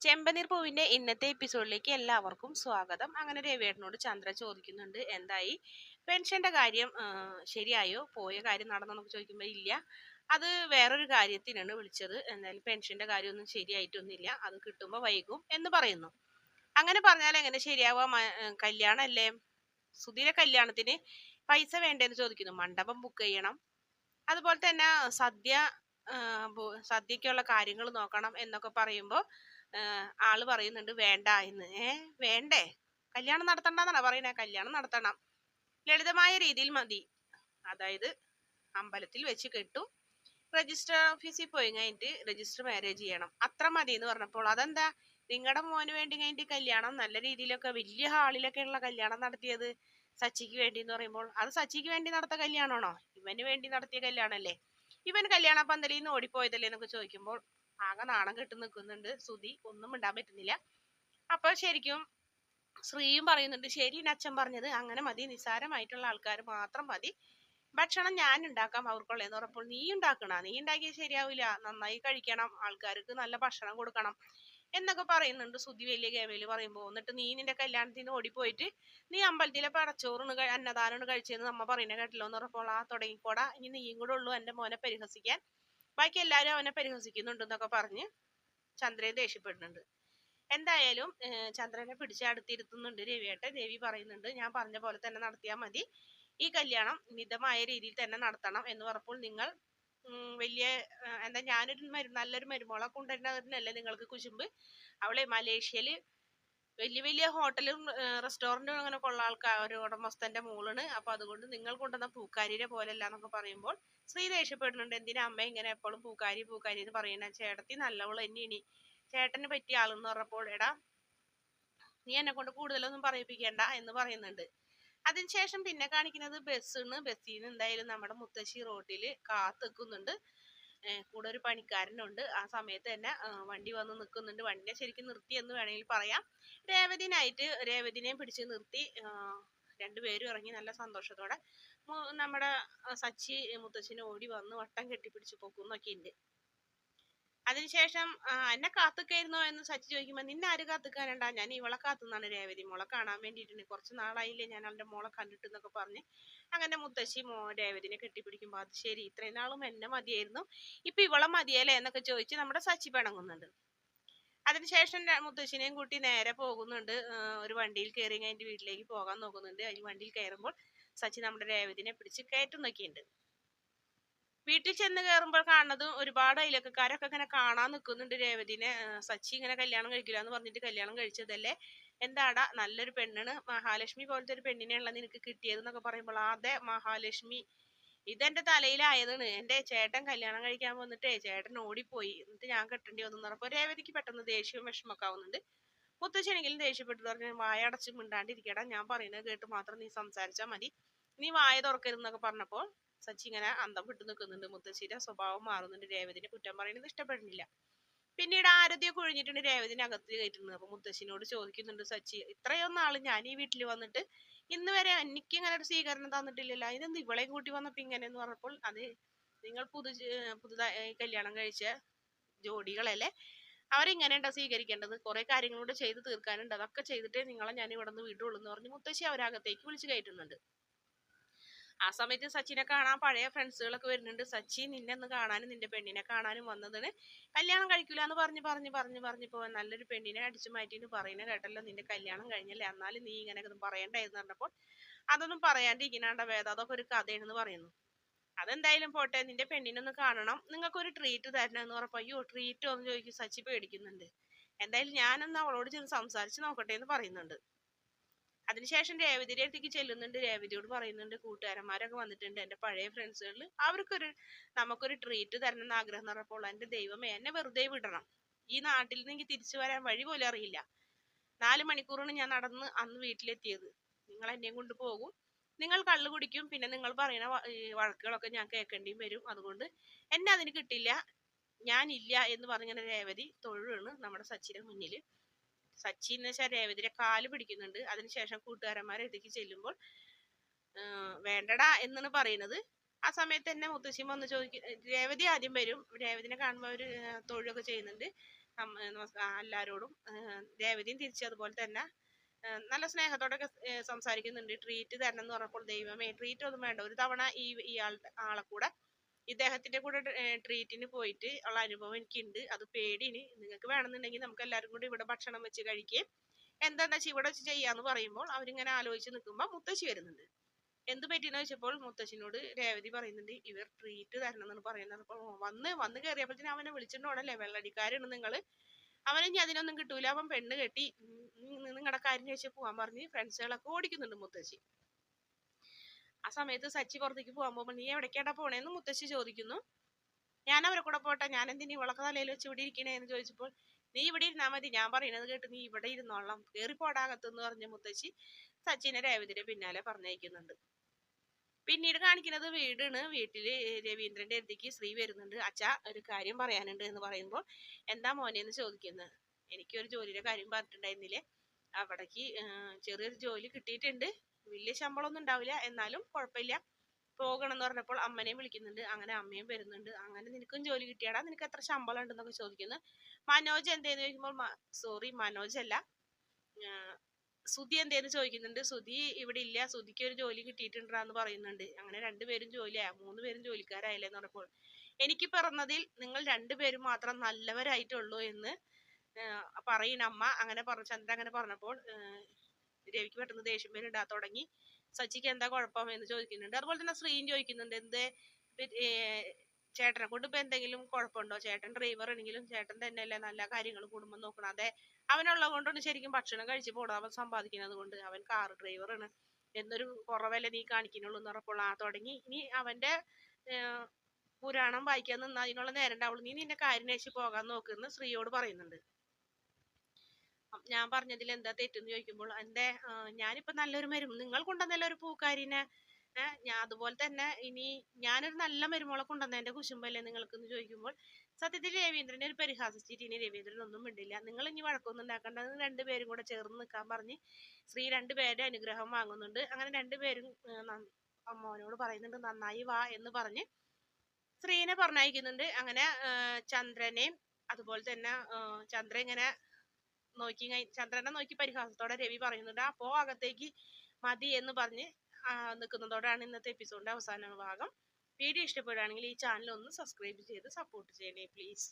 ചെമ്പനീർ പൂവിന്റെ ഇന്നത്തെ എപ്പിസോഡിലേക്ക് എല്ലാവർക്കും സ്വാഗതം. അങ്ങനെ രവിയേട്ടനോട് ചന്ദ്ര ചോദിക്കുന്നുണ്ട്, എന്തായി പെൻഷന്റെ കാര്യം ശരിയായോ, പോയ കാര്യം നടന്നോന്നൊക്കെ ചോദിക്കുമ്പോൾ ഇല്ല, അത് വേറൊരു കാര്യത്തിനാണ് വിളിച്ചത്, എന്തായാലും പെൻഷന്റെ കാര്യമൊന്നും ശരിയായിട്ടൊന്നുമില്ല, അത് കിട്ടുമ്പോൾ വൈകും എന്ന് പറയുന്നു. അങ്ങനെ പറഞ്ഞാൽ എങ്ങനെ ശരിയാവുക, കല്യാണല്ലേ, സുധീരെ കല്യാണത്തിന് പൈസ വേണ്ടേന്ന് ചോദിക്കുന്നു. മണ്ഡപം ബുക്ക് ചെയ്യണം, അതുപോലെ തന്നെ സദ്യ, സദ്യക്കുള്ള കാര്യങ്ങൾ നോക്കണം എന്നൊക്കെ പറയുമ്പോൾ ആള് പറയുന്നുണ്ട് വേണ്ട എന്ന്. വേണ്ടേ, കല്യാണം നടത്തണ്ടെന്നാണ് പറയുന്നത്. കല്യാണം നടത്തണം, ലളിതമായ രീതിയിൽ മതി, അതായത് അമ്പലത്തിൽ വെച്ച് കെട്ടും, രജിസ്റ്റർ ഓഫീസിൽ പോയി കഴിഞ്ഞിട്ട് രജിസ്റ്റർ മാരേജ് ചെയ്യണം, അത്ര മതി എന്ന് പറഞ്ഞപ്പോൾ അതെന്താ നിങ്ങളുടെ മോന് വേണ്ടി കഴിഞ്ഞിട്ട് കല്യാണം നല്ല രീതിയിലൊക്കെ വലിയ ഹാളിലൊക്കെ ഉള്ള കല്യാണം നടത്തിയത് സച്ചിക്ക് വേണ്ടി എന്ന് പറയുമ്പോൾ അത് സച്ചിക്ക് വേണ്ടി നടത്തിയ കല്യാണമാണോ, ഇവന് വേണ്ടി നടത്തിയ കല്യാണല്ലേ, ഇവൻ കല്യാണ പന്തലിൽ നിന്ന് ഓടിപ്പോയതല്ലേ എന്നൊക്കെ ചോദിക്കുമ്പോൾ ആകെ നാണം കെട്ട് നിൽക്കുന്നുണ്ട് സുധി, ഒന്നും ഇണ്ടാൻ പറ്റുന്നില്ല. അപ്പൊ ശരിക്കും ശ്രീയും പറയുന്നുണ്ട്, ശരി അച്ഛൻ പറഞ്ഞത് അങ്ങനെ മതി, നിസ്സാരമായിട്ടുള്ള ആൾക്കാർ മാത്രം മതി, ഭക്ഷണം ഞാൻ ഉണ്ടാക്കാം അവർക്കുള്ളതെന്ന് പറഞ്ഞപ്പോൾ നീ ഉണ്ടാക്കണ, നീ ഉണ്ടാക്കിയത് ശരിയാവില്ല, നന്നായി കഴിക്കണം, ആൾക്കാർക്ക് നല്ല ഭക്ഷണം കൊടുക്കണം എന്നൊക്കെ പറയുന്നുണ്ട് സുധി വലിയ ഗേമയില് പറയുമ്പോൾ. എന്നിട്ട് നീ നിന്റെ കല്യാണത്തിന് ഓടിപ്പോയിട്ട് നീ അമ്പലത്തിലെ പടച്ചോറിന് അന്നദാനമാണ് കഴിച്ചതെന്ന് നമ്മ പറയുന്നത് കേട്ടല്ലോ എന്ന് പറഞ്ഞപ്പോൾ ആ തുടങ്ങിക്കോടാ, ഇനി നീയും കൂടെ ഉള്ളൂ എന്റെ മോനെ പരിഹസിക്കാൻ, ബാക്കി എല്ലാരും അവനെ പരിഹസിക്കുന്നുണ്ടെന്നൊക്കെ പറഞ്ഞ് ചന്ദ്രൻ ദേഷ്യപ്പെടുന്നുണ്ട്. എന്തായാലും ചന്ദ്രനെ പിടിച്ച് അടുത്തിരുത്തുന്നുണ്ട് രവിയേട്ടൻ. രവി പറയുന്നുണ്ട് ഞാൻ പറഞ്ഞ പോലെ തന്നെ നടത്തിയാൽ മതി, ഈ കല്യാണം മിതമായ രീതിയിൽ തന്നെ നടത്തണം എന്ന് പറഞ്ഞപ്പോൾ നിങ്ങൾ വലിയ എന്താ ഞാനൊരു നല്ലൊരു മരുമോളെ കൊണ്ടുവരുന്നതല്ലേ നിങ്ങൾക്ക് കുശുമ്പ്, അവളെ മലേഷ്യയില് വലിയ വലിയ ഹോട്ടലും റെസ്റ്റോറന്റും അങ്ങനെ കൊള്ള ആൾക്കാർ ഉടമസ്ഥന്റെ മോളാണ്, അപ്പൊ അതുകൊണ്ട് നിങ്ങൾ കൊണ്ടുവന്ന പൂക്കാരിയെ പോലെയല്ല എന്നൊക്കെ പറയുമ്പോൾ ശ്രീ ദേഷ്യപ്പെടുന്നുണ്ട്. എന്തിനാ അമ്മ ഇങ്ങനെ എപ്പോഴും പൂക്കാരി പൂക്കാരി എന്ന് പറയുന്ന, ചേട്ടത്തി നല്ലവള് തന്നെയാണ്, ചേട്ടന് പറ്റിയ ആളെന്ന് പറഞ്ഞപ്പോൾ എടാ നീ എന്നെ കൊണ്ട് കൂടുതലൊന്നും പറയിപ്പിക്കണ്ട എന്ന് പറയുന്നുണ്ട്. അതിനുശേഷം പിന്നെ കാണിക്കുന്നത് ബസ്സിൽ നിന്ന് എന്തായാലും നമ്മുടെ മുത്തശ്ശി റോഡിൽ കാത്തുനിൽക്കുന്നുണ്ട്, കൂടെ ഒരു പണിക്കാരനുണ്ട്. ആ സമയത്ത് തന്നെ വണ്ടി വന്ന് നിൽക്കുന്നുണ്ട്, വണ്ടിനെ ശരിക്കും നിർത്തി എന്ന് വേണമെങ്കിൽ പറയാം. രേവതിനെയും പിടിച്ച് നിർത്തി രണ്ടുപേരും ഇറങ്ങി നല്ല സന്തോഷത്തോടെ നമ്മുടെ സച്ചി മുത്തശ്ശിനെ ഓടി വന്ന് വട്ടം കെട്ടിപ്പിടിച്ച് പൊക്കുന്നൊക്കെ ഉണ്ട്. അതിനുശേഷം എന്നെ കാത്തുക്കായിരുന്നോ എന്ന് സച്ചി ചോദിക്കുമ്പോൾ നിന്നെ ആര് കാത്തുക്കാനുണ്ടാ, ഞാൻ ഇവളെ കാത്തുന്നാണ്, രേവതി മോളെ കാണാൻ വേണ്ടിയിട്ടുണ്ട്, കുറച്ച് നാളായില്ലേ ഞാൻ അവന്റെ മോളെ കണ്ടിട്ട് എന്നൊക്കെ പറഞ്ഞ് അങ്ങനെ മുത്തശ്ശി രേവതിനെ കെട്ടിപ്പിടിക്കുമ്പോൾ അത് ശരി, ഇത്രയും നാളും എന്നെ മതിയായിരുന്നു, ഇപ്പൊ ഇവളെ മതിയല്ലേ എന്നൊക്കെ ചോദിച്ച് നമ്മുടെ സച്ചി പിണങ്ങുന്നുണ്ട്. അതിനുശേഷം മുത്തശ്ശിനെയും കൂട്ടി നേരെ പോകുന്നുണ്ട്, ഒരു വണ്ടിയിൽ കയറി കഴിഞ്ഞിട്ട് വീട്ടിലേക്ക് പോകാൻ നോക്കുന്നുണ്ട്. അതിൽ വണ്ടിയിൽ കയറുമ്പോൾ സച്ചി നമ്മുടെ രേവതിനെ പിടിച്ച് കയറ്റുന്നൊക്കെയുണ്ട്. വീട്ടിൽ ചെന്ന് കയറുമ്പോൾ കാണുന്നതും ഒരുപാട് അയലക്കാരൊക്കെ ഇങ്ങനെ കാണാൻ നിൽക്കുന്നുണ്ട് രേവതിനെ. സച്ചി ഇങ്ങനെ കല്യാണം കഴിക്കില്ല എന്ന് പറഞ്ഞിട്ട് കല്യാണം കഴിച്ചതല്ലേ, എന്താടാ നല്ലൊരു പെണ്ണാണ്, മഹാലക്ഷ്മി പോലത്തെ ഒരു പെണ്ണിനെയുള്ള നിനക്ക് കിട്ടിയത് എന്നൊക്കെ പറയുമ്പോൾ അതെ മഹാലക്ഷ്മി, ഇതെന്റെ തലയിലായതാണ്, എന്റെ ചേട്ടൻ കല്യാണം കഴിക്കാൻ വന്നിട്ടേ ചേട്ടൻ ഓടിപ്പോയി, എന്നിട്ട് ഞാൻ കെട്ടേണ്ടി വന്നു പറഞ്ഞപ്പോൾ രേവതിക്ക് പെട്ടെന്ന് ദേഷ്യവും വിഷമൊക്കെ ആവുന്നുണ്ട്. മുത്തശ്ശനെങ്കിലും ദേഷ്യപ്പെട്ടു പറഞ്ഞു, വായ അടച്ച് മിണ്ടാണ്ടിരിക്കടാ, ഞാൻ പറയുന്നത് കേട്ട് മാത്രം നീ സംസാരിച്ചാൽ മതി, നീ വായ തുറക്കരുതെന്നൊക്കെ പറഞ്ഞപ്പോൾ സച്ചി ഇങ്ങനെ അന്തം വിട്ടു നിൽക്കുന്നുണ്ട്. മുത്തശ്ശിയുടെ സ്വഭാവം മാറുന്നുണ്ട്, രേവതിനെ കുറ്റം പറയുന്നത് ഇഷ്ടപ്പെടുന്നില്ല. പിന്നീട് ആരതിയെ കുഴിഞ്ഞിട്ടുണ്ട് രേവതിനെ അകത്ത് കയറ്റുന്നത്. അപ്പൊ മുത്തശ്ശിനോട് ചോദിക്കുന്നുണ്ട് സച്ചി, ഇത്രയും നാള് ഞാൻ ഈ വീട്ടിൽ വന്നിട്ട് ഇന്ന് വരെ എനിക്ക് ഇങ്ങനെ ഒരു സ്വീകരണം തന്നിട്ടില്ലല്ലോ, ഇതെന്ത് ഇവളെയും കൂട്ടി വന്നപ്പോ ഇങ്ങനെ എന്ന് പറഞ്ഞപ്പോൾ അത് നിങ്ങൾ പുതുതായി കല്യാണം കഴിച്ച ജോഡികളല്ലേ, അവരിങ്ങനെ ഉണ്ടോ സ്വീകരിക്കേണ്ടത്, കുറെ കാര്യങ്ങളൂടെ ചെയ്ത് തീർക്കാനുണ്ട്, അതൊക്കെ ചെയ്തിട്ടേ നിങ്ങളെ ഞാൻ ഇവിടെ നിന്ന് വിടുള്ളൂ എന്ന് പറഞ്ഞ് മുത്തശ്ശി അവരകത്തേക്ക് വിളിച്ചു കയറ്റുന്നുണ്ട്. ആ സമയത്ത് സച്ചിനെ കാണാൻ പഴയ ഫ്രണ്ട്സുകളൊക്കെ വരുന്നുണ്ട്. സച്ചി നിന്നെ ഒന്ന് കാണാനും നിന്റെ പെണ്ണിനെ കാണാനും വന്നതാണ്, കല്യാണം കഴിക്കില്ല എന്ന് പറഞ്ഞപ്പോ നല്ലൊരു പെണ്ണിനെ അടിച്ചു മാറ്റിന്ന് പറയുന്നത് കേട്ടല്ലോ, നിന്റെ കല്യാണം കഴിഞ്ഞല്ലേ, എന്നാലും നീ ഇങ്ങനെ പറയണ്ടായിരുന്നു പറഞ്ഞപ്പോൾ അതൊന്നും പറയാണ്ടിരിക്കണാണ്ട വേദ, അതൊക്കെ ഒരു കഥയാണെന്ന് പറയുന്നു. അതെന്തായാലും പോട്ടെ, നിന്റെ പെണ്ണിനൊന്ന് കാണണം, നിങ്ങൾക്ക് ഒരു ട്രീറ്റ് തരണം എന്ന് പറഞ്ഞപ്പോ അയ്യോ ട്രീറ്റ് ഒന്ന് ചോദിക്കും സച്ചി പേടിക്കുന്നുണ്ട്. എന്തായാലും ഞാനൊന്ന് അവളോട് ചെന്ന് സംസാരിച്ച് നോക്കട്ടെ എന്ന് പറയുന്നുണ്ട്. അതിനുശേഷം രേവതിയുടെ അടുത്തേക്ക് ചെല്ലുന്നുണ്ട്, രേവതിയോട് പറയുന്നുണ്ട് കൂട്ടുകാരന്മാരൊക്കെ വന്നിട്ടുണ്ട്, എന്റെ പഴയ ഫ്രണ്ട്സുകളിൽ നമുക്കൊരു ട്രീറ്റ് തരണം എന്ന് ആഗ്രഹം എന്ന് പറഞ്ഞപ്പോൾ എന്റെ ദൈവമേ എന്നെ വെറുതെ വിടണം, ഈ നാട്ടിൽ നിന്ന് എനിക്ക് തിരിച്ചു വരാൻ വഴി പോലും അറിയില്ല, 4 മണിക്കൂറാണ് ഞാൻ നടന്ന് അന്ന് വീട്ടിലെത്തിയത്, നിങ്ങൾ എന്നെയും കൊണ്ട് പോകും, നിങ്ങൾ കള്ളു കുടിക്കും, പിന്നെ നിങ്ങൾ പറയുന്ന വഴക്കുകളൊക്കെ ഞാൻ കേൾക്കേണ്ടിയും വരും, അതുകൊണ്ട് എന്നെ അതിന് കിട്ടില്ല, ഞാനില്ല എന്ന് പറഞ്ഞിങ്ങനെ രേവതി തൊഴുവാണ് നമ്മുടെ സച്ചിയുടെ മുന്നിൽ. സച്ചി എന്ന് വെച്ചാൽ രേവതിയുടെ കാല് പിടിക്കുന്നുണ്ട്. അതിനുശേഷം കൂട്ടുകാരന്മാരെ അടുത്തേക്ക് ചെല്ലുമ്പോൾ വേണ്ടടാ എന്നാണ് പറയുന്നത്. ആ സമയത്ത് തന്നെ മുത്തശ്ശി വന്ന് ചോദിക്കും, രേവതി ആദ്യം വരും, രേവതിനെ കാണുമ്പോൾ അവർ തൊഴിലൊക്കെ ചെയ്യുന്നുണ്ട്. എല്ലാവരോടും രേവതിയും തിരിച്ച് അതുപോലെ തന്നെ നല്ല സ്നേഹത്തോടൊക്കെ സംസാരിക്കുന്നുണ്ട്. ട്രീറ്റ് തരണം എന്ന് പറഞ്ഞപ്പോൾ ദൈവമേ ട്രീറ്റ് ഒന്നും വേണ്ട, ഒരു തവണ ഇയാളുടെ ആളെ കൂടെ ഇദ്ദേഹത്തിന്റെ കൂടെ ട്രീറ്റിന് പോയിട്ട് ഉള്ള അനുഭവം എനിക്കുണ്ട്, അത് പേടിന്. നിങ്ങൾക്ക് വേണമെന്നുണ്ടെങ്കിൽ നമുക്ക് എല്ലാവരും കൂടി ഇവിടെ ഭക്ഷണം വെച്ച് കഴിക്കുകയും എന്താണെന്ന് വെച്ചാൽ ഇവിടെ വെച്ച് ചെയ്യാന്ന് പറയുമ്പോൾ അവരിങ്ങനെ ആലോചിച്ച് നിൽക്കുമ്പോൾ മുത്തശ്ശി വരുന്നുണ്ട്. എന്ത് പറ്റിയെന്ന് വെച്ചപ്പോൾ മുത്തശ്ശിനോട് രേവതി പറയുന്നുണ്ട് ഇവർ ട്രീറ്റ് തരണം എന്ന് പറയുന്നത്. അപ്പോൾ വന്ന് കയറിയപ്പോഴത്തേനും അവനെ വിളിച്ചിട്ടുണ്ടോണല്ലേ, വെള്ളടിക്കാരാണ് നിങ്ങള്, അവനെ ഇനി അതിനൊന്നും കിട്ടൂല, അവൻ പെണ്ണ് കെട്ടി നിങ്ങളുടെ കാര്യം ചോദിച്ചാൽ പോവാൻ പറഞ്ഞ് ഫ്രണ്ട്സുകളൊക്കെ ഓടിക്കുന്നുണ്ട് മുത്തശ്ശി. ആ സമയത്ത് സച്ചി പുറത്തേക്ക് പോകാൻ പോകുമ്പോൾ നീ എവിടേക്കാട്ടാ പോണേന്ന് മുത്തശ്ശി ചോദിക്കുന്നു. ഞാൻ അവരെ കൂടെ പോട്ടെ, ഞാൻ എന്തിനീ വിളക്ക് തലയിൽ വെച്ച് ഇവിടെ ഇരിക്കണേന്ന് ചോദിച്ചപ്പോൾ നീ ഇവിടെ ഇരുന്നാ മതി, ഞാൻ പറയുന്നത് കേട്ട് നീ ഇവിടെ ഇരുന്നോളാം, കയറി പോടാകത്തെന്ന് പറഞ്ഞ മുത്തശ്ശി സച്ചിനെ രേവതിയുടെ പിന്നാലെ പറഞ്ഞയക്കുന്നുണ്ട്. പിന്നീട് കാണിക്കുന്നത് വീടാണ്. വീട്ടില് രവീന്ദ്രന്റെ അടുത്തേക്ക് ശ്രീ വരുന്നുണ്ട്. അച്ഛാ ഒരു കാര്യം പറയാനുണ്ട് എന്ന് പറയുമ്പോൾ എന്താ മോനെ എന്ന് ചോദിക്കുന്നത്. എനിക്കൊരു ജോലിയുടെ കാര്യം പറഞ്ഞിട്ടുണ്ടായിരുന്നില്ലേ, അവിടേക്ക് ചെറിയൊരു ജോലി കിട്ടിയിട്ടുണ്ട്, വലിയ ശമ്പളമൊന്നും ഉണ്ടാവില്ല, എന്നാലും കുഴപ്പമില്ല, പോകണം എന്ന് പറഞ്ഞപ്പോൾ അമ്മനെയും വിളിക്കുന്നുണ്ട്. അങ്ങനെ അമ്മയും വരുന്നുണ്ട്. അങ്ങനെ നിനക്കും ജോലി കിട്ടിയാടാ, നിനക്ക് എത്ര ശമ്പളം ഉണ്ടെന്നൊക്കെ ചോദിക്കുന്നു. മനോജ് എന്തേന്ന് ചോദിക്കുമ്പോൾ സോറി മനോജ് അല്ല, സുധി എന്തേന്ന് ചോദിക്കുന്നുണ്ട്. സുധി ഇവിടെ ഇല്ല, സുധിക്ക് ഒരു ജോലി കിട്ടിയിട്ടുണ്ടെന്ന് പറയുന്നുണ്ട്. അങ്ങനെ രണ്ടുപേരും ജോലിയായ 3 പേരും ജോലിക്കാരായില്ലേന്ന് പറഞ്ഞപ്പോൾ എനിക്ക് പിറന്നതിൽ നിങ്ങൾ 2 പേരും മാത്രം നല്ലവരായിട്ടുള്ളൂ എന്ന് പറയുന്ന അമ്മ അങ്ങനെ പറഞ്ഞു. ചന്ദ്ര അങ്ങനെ പറഞ്ഞപ്പോൾ രവിക്ക് പെട്ടെന്ന് ദേഷ്യം വരിടാൻ തുടങ്ങി. സച്ചിക്ക് എന്താ കുഴപ്പം എന്ന് ചോദിക്കുന്നുണ്ട്. അതുപോലെ തന്നെ ശ്രീയും ചോദിക്കുന്നുണ്ട് എന്തേ ചേട്ടനെ കൊണ്ട് ഇപ്പൊ എന്തെങ്കിലും കുഴപ്പമുണ്ടോ, ചേട്ടൻ ഡ്രൈവർ ആണെങ്കിലും ചേട്ടൻ തന്നെയല്ലേ നല്ല കാര്യങ്ങൾ കുടുംബം നോക്കണം, അതെ അവനുള്ളത് കൊണ്ടാണ് ശരിക്കും ഭക്ഷണം കഴിച്ച് പോണം, അവൻ സമ്പാദിക്കുന്നത് കൊണ്ട്, അവൻ കാർ ഡ്രൈവറാണ് എന്നൊരു കുറവല്ലേ നീ കാണിക്കുന്നുള്ളൂ എന്ന് പറഞ്ഞപ്പോൾ തുടങ്ങി ഇനി അവന്റെ പുരാണം വായിക്കാൻ നിന്നാ അതിനുള്ള നേരം ഉണ്ടാവുള്ളൂ, നീ നിന്റെ കാര്യം അന്വേഷിച്ച് പോകാൻ നോക്കുമെന്ന് ശ്രീയോട് പറയുന്നുണ്ട്. ഞാൻ പറഞ്ഞതിൽ എന്താ തെറ്റെന്ന് ചോദിക്കുമ്പോൾ എന്റെ ഞാനിപ്പോ നല്ലൊരു നിങ്ങൾ കൊണ്ടുവന്നല്ലോ ഒരു പൂക്കാരിനെ, ഞാൻ അതുപോലെ തന്നെ ഇനി ഞാനൊരു നല്ല മരുമോളെ കൊണ്ടുവന്നതിന്റെ കുശുമ്പല്ലേ നിങ്ങൾക്ക് എന്ന് ചോദിക്കുമ്പോൾ സത്യത്തിൽ രവീന്ദ്രനെ ഒരു പരിഹാസിച്ചിട്ട് ഇനി രവീന്ദ്രൻ ഒന്നും മിണ്ടില്ല. നിങ്ങൾ ഇനി വഴക്കൊന്നും ഉണ്ടാക്കേണ്ട, 2 പേരും കൂടെ ചേർന്ന് നിൽക്കാൻ പറഞ്ഞ് ശ്രീ 2 പേരുടെ അനുഗ്രഹം വാങ്ങുന്നുണ്ട്. അങ്ങനെ 2 പേരും അമ്മോനോട് പറയുന്നുണ്ട് നന്നായി വാ എന്ന് പറഞ്ഞ് ശ്രീനെ പറഞ്ഞയക്കുന്നുണ്ട്. അങ്ങനെ ചന്ദ്രനെയും അതുപോലെ തന്നെ ചന്ദ്ര ഇങ്ങനെ ചന്ദ്രനെ നോക്കി പരിഹാസത്തോടെ രവി പറയുന്നുണ്ട് അപ്പോ അകത്തേക്ക് മതി എന്ന് പറഞ്ഞ് നിൽക്കുന്നതോടാണ് ഇന്നത്തെ എപ്പിസോഡിന്റെ അവസാന ഭാഗം. വീഡിയോ ഇഷ്ടപ്പെടുകയാണെങ്കിൽ ഈ ചാനൽ ഒന്ന് സബ്സ്ക്രൈബ് ചെയ്ത് സപ്പോർട്ട് ചെയ്യണേ പ്ലീസ്.